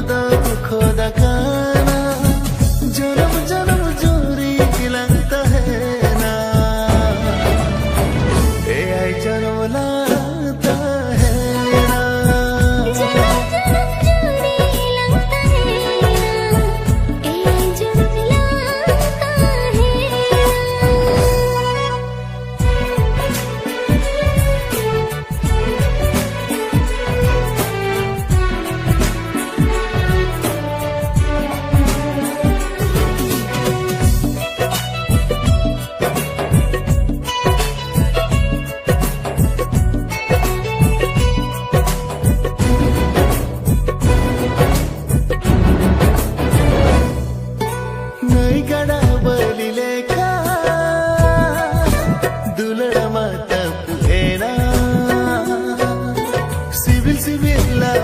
दो खुदा खाना जन्म जन्म जोरी लगता है ना ए आई जन्म लाता है ना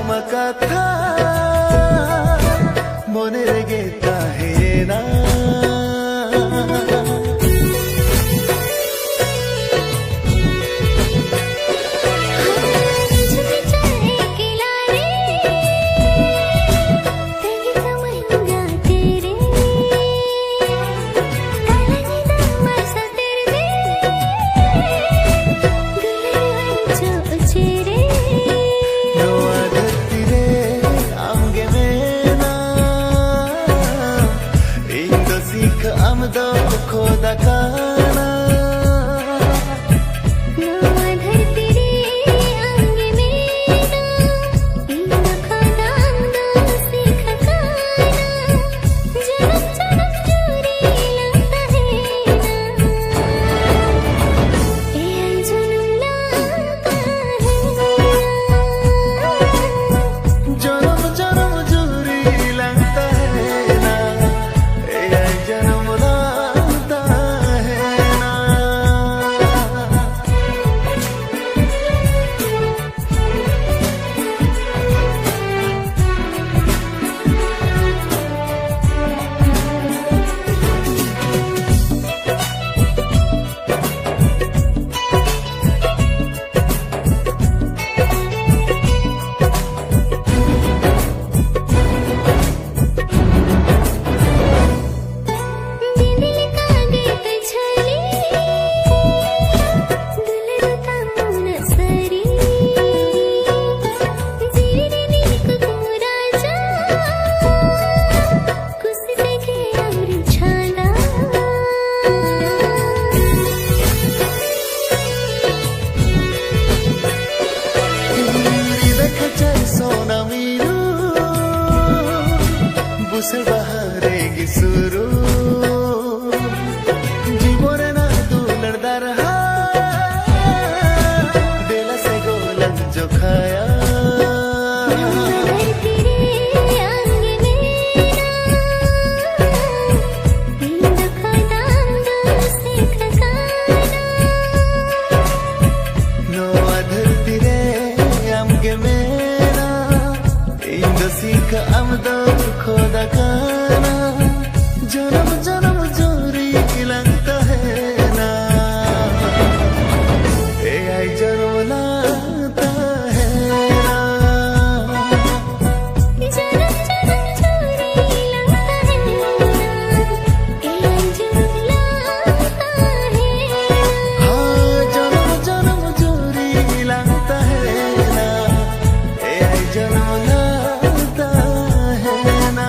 Makata mone regeta hai na दो खुदा खाना बुसे बहारेगी सुरू जीवोरे ना दुलड़ दरहा दिला से गोलन जो खाया नो धरती रे आमगे मेरा इंदो सीख आमदो खुदा खाना जन्म जन्म जोरी लगता है ना ए आई जन्म लाता है ना हाँ जन्म जन्म जोरी लगता है ना ए आई जन्म लाता है ना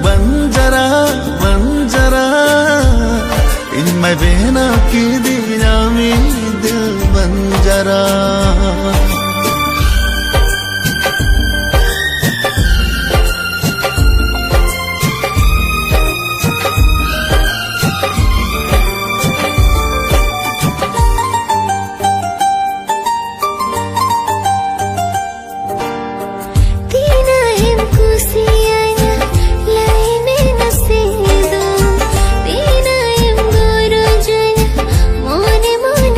बंजरा बंजरा इनमें बेना की दीना में दिल बंजरा Moon, moon,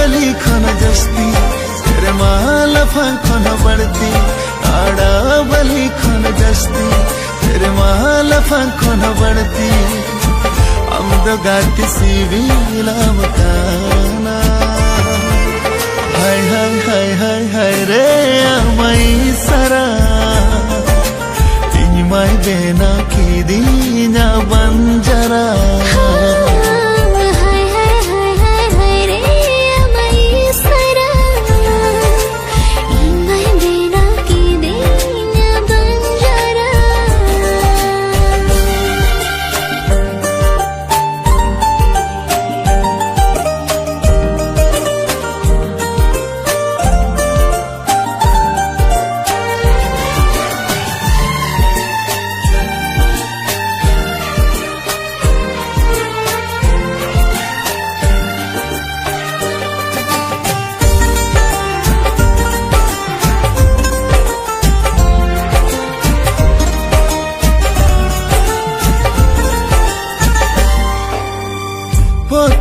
बली खन जस्ती तेरे माला खन बढ़ती आड़ा बली खन जस्ती तेरे माला खन बढ़ती अमद गाती सी विलाम काना हाय हाय हाय हाय हाय रे अमई सरा इन्माय बेना की दीना बंजरा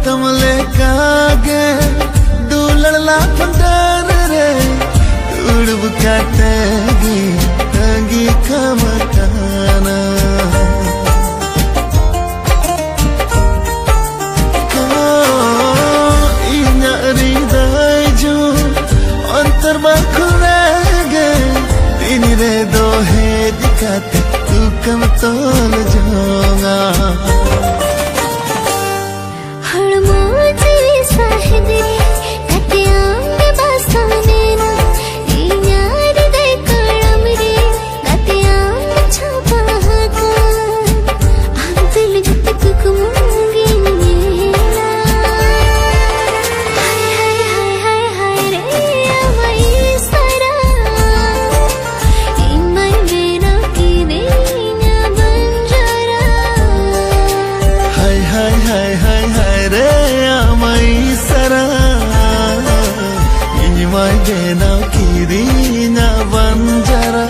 तमले कागे दूलला पंडार रे उड़ब काटेगी तंगी कमकाना इनारी दाइजू अंतर बाखुरेगे तीन रे दो है दिखाते तू कम तोल जाऊंगा Mai bena kirinya banjara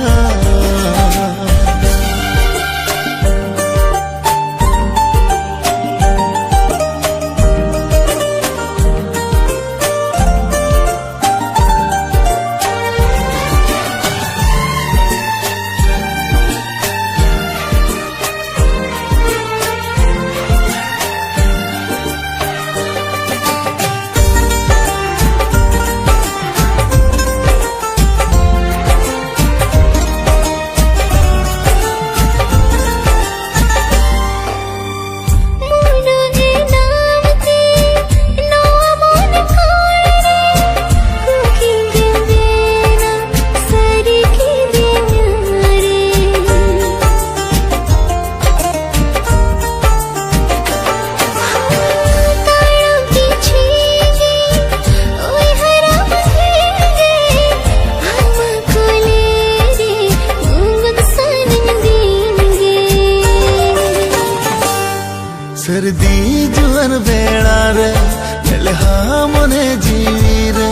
सर्दी जुअन बेड़ा रे लहा मने जीवी रे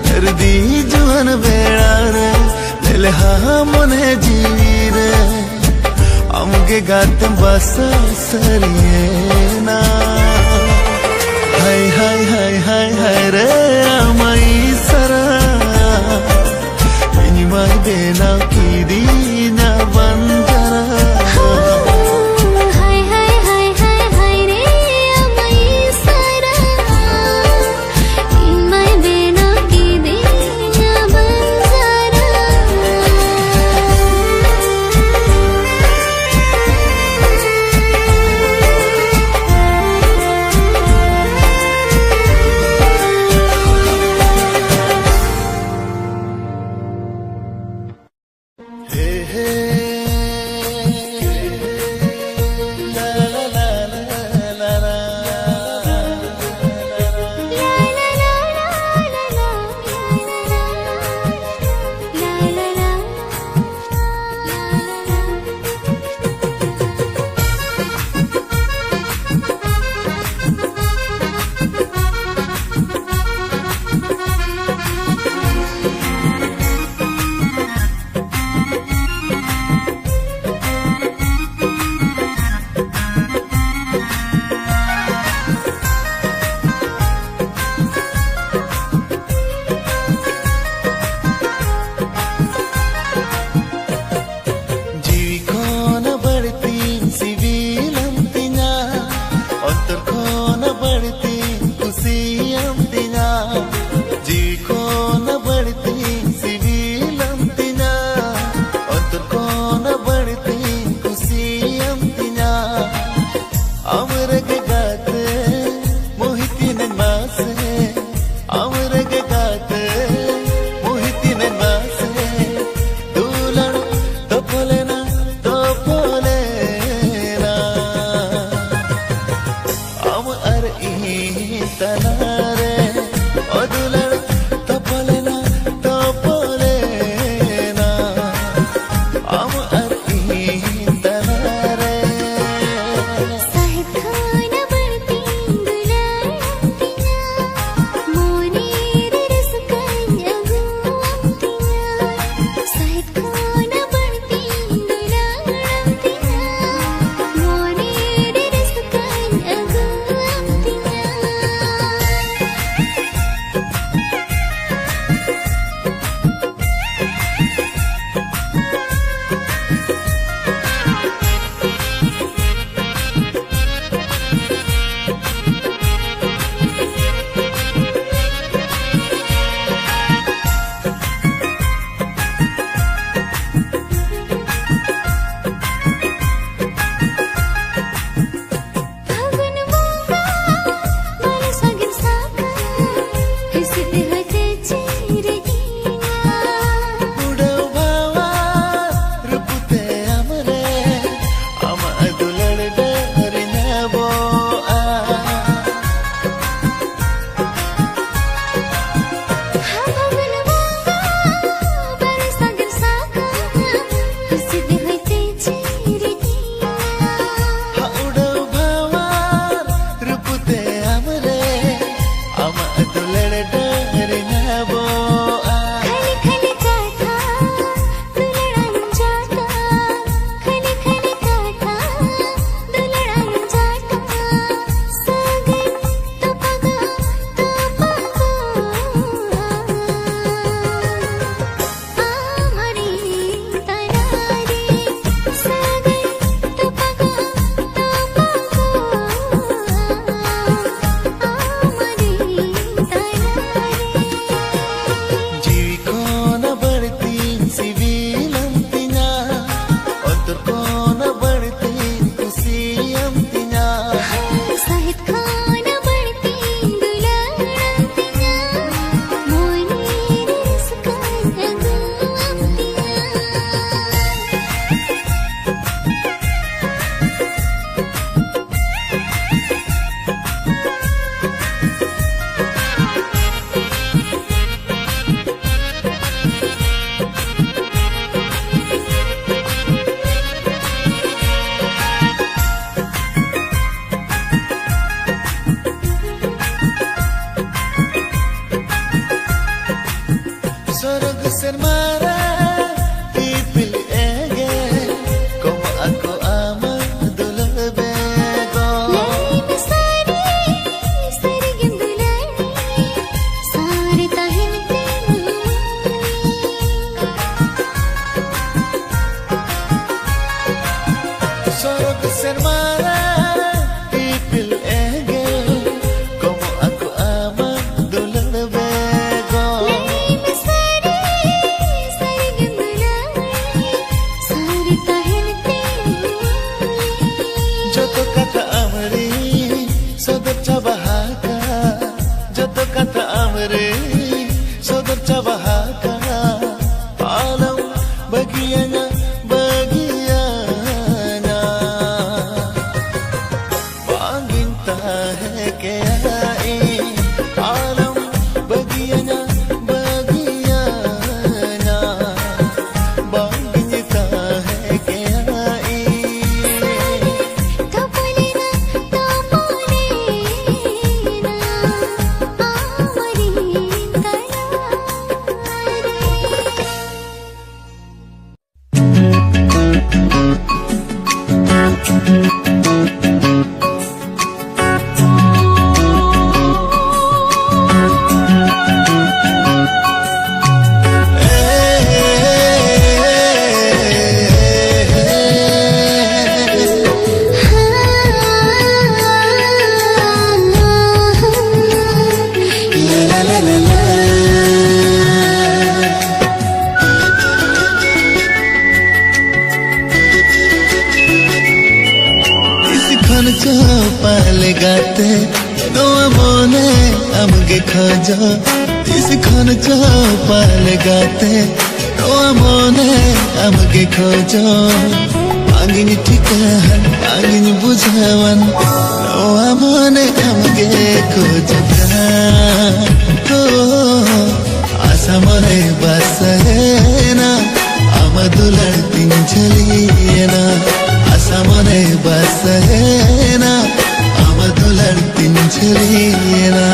सर्दी जुअन बेड़ा रे लहा मने जीवी रे अमगे गात बस सरिए ना हाय हाय हाय हाय हाय रे अमई सरा इनिमाय बेना की दीना बंजरा मोहितीने मासे दुलण तोपले ना आम अर तनारे ओ दुलण तोपले ना आम अर तनारे पाले गाते नो मोने अमगे खजो খন চপাল গাতে মনে আমাকে খোঁজো আঙ্গিনি ঠিকাহান আঙ্গিনি বুঝাওয়ান মনে আমাকে খোঁজো আশা মনে বাসে না আমার দুলার তিন ঝলিয়ে না আশা মনে বাসে না আমার দুলার তিন ঝলিয়ে না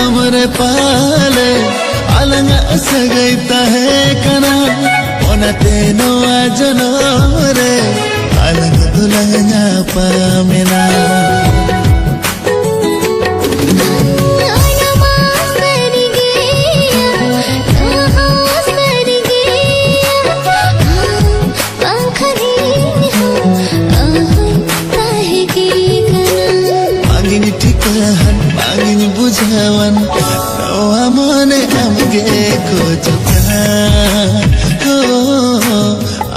हमरे पाले अलंग सगैता है कना ओना तेनो आजनो रे अलंग दुलंगा पामेना ঠিকাহান বাঙিনি বুঝাওয়ান মনে আমাকে খোঁজো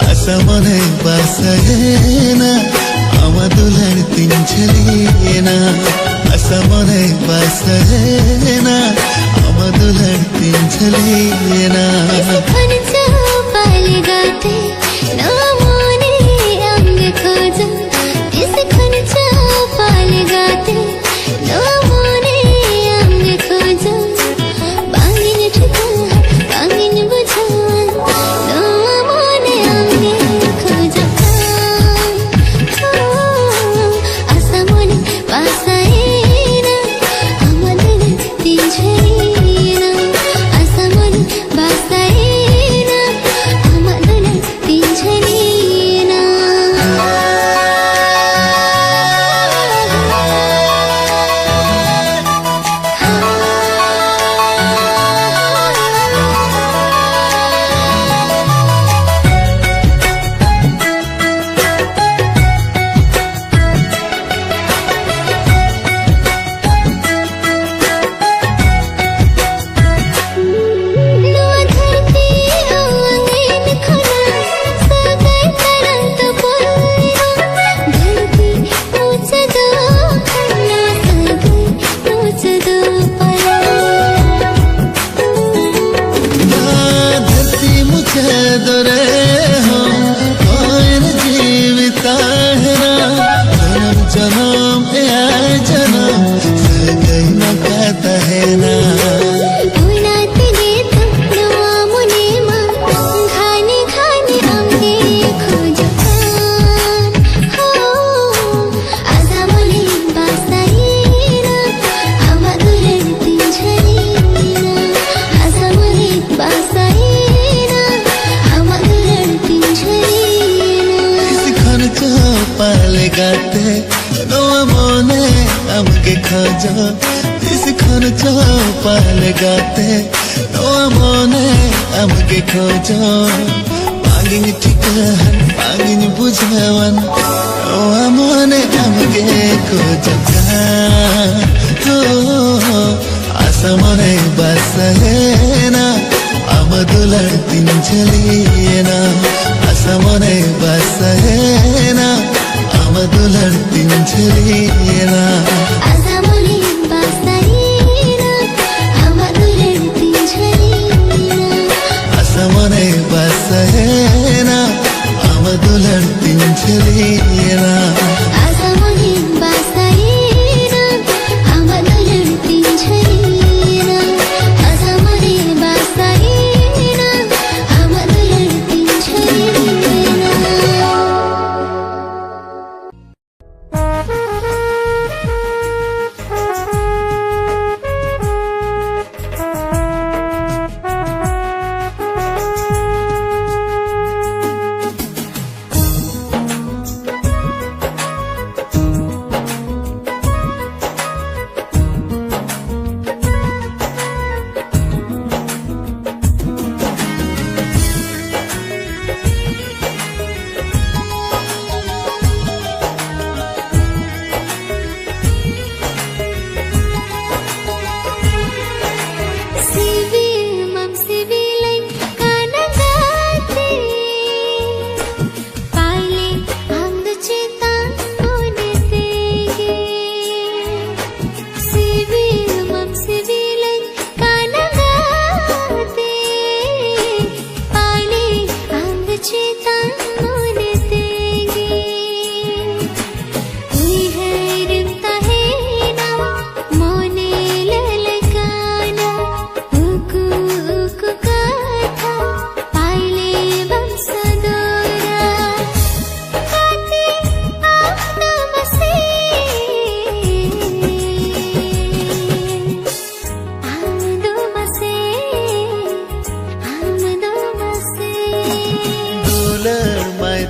আশা মনে বাসায় না আমার দুলার তিন ঝলিয়ে না আশা মনে বাসায় না আমার দুলার তিন ঝলিয়ে না পালে গাতে মনে আমাকে খোঁজো খন পালে গাতে মনে আমাকে খোঁজো বাঙিনি ঠিকাহান বাঙিনি বুঝাওয়ান মনে আমাকে খোঁজো আশা মনে বাসায় না আমার দুলার তিন ঝলিয়ে না আশা মনে বাসায় না আমার দুলার তিন ঝলিয়ে না আশা মনে বাসায় না আমার দুলার তিন ঝলিয়ে না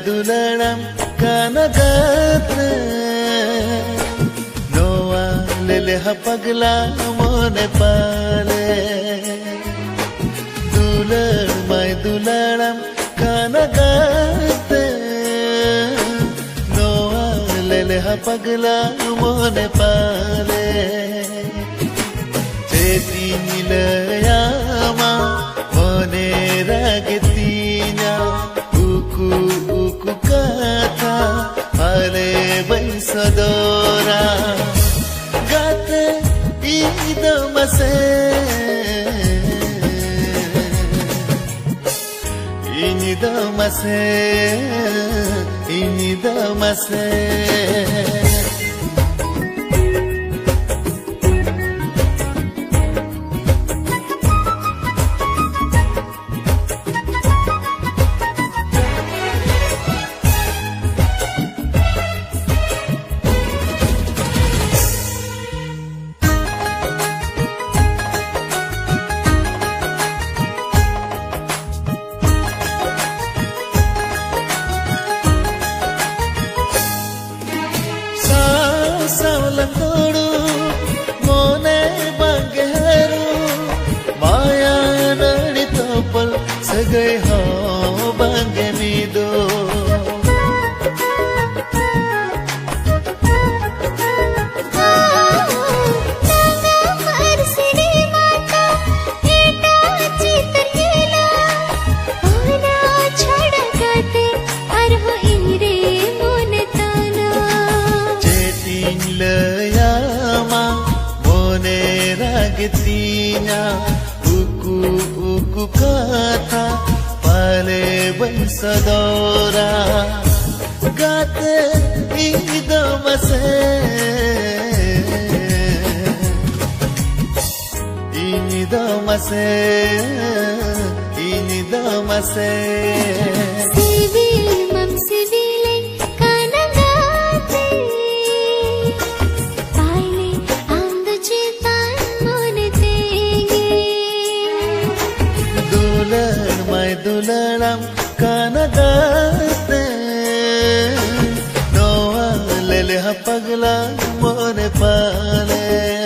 दुलड़म कानगात नोआ ले पगला मोने पाले दुलड़म कानगात नोआ ले पगला मोने पाले चेती मिलयामा मोने रागतीना uku kata ale bensadora gate idamase inidamase Saulantodu mone bangeru maya nadi topal sagai ho bange mido Tina uku kata pale bensadora gate idamase duladam kanagate noa lele pagla more pale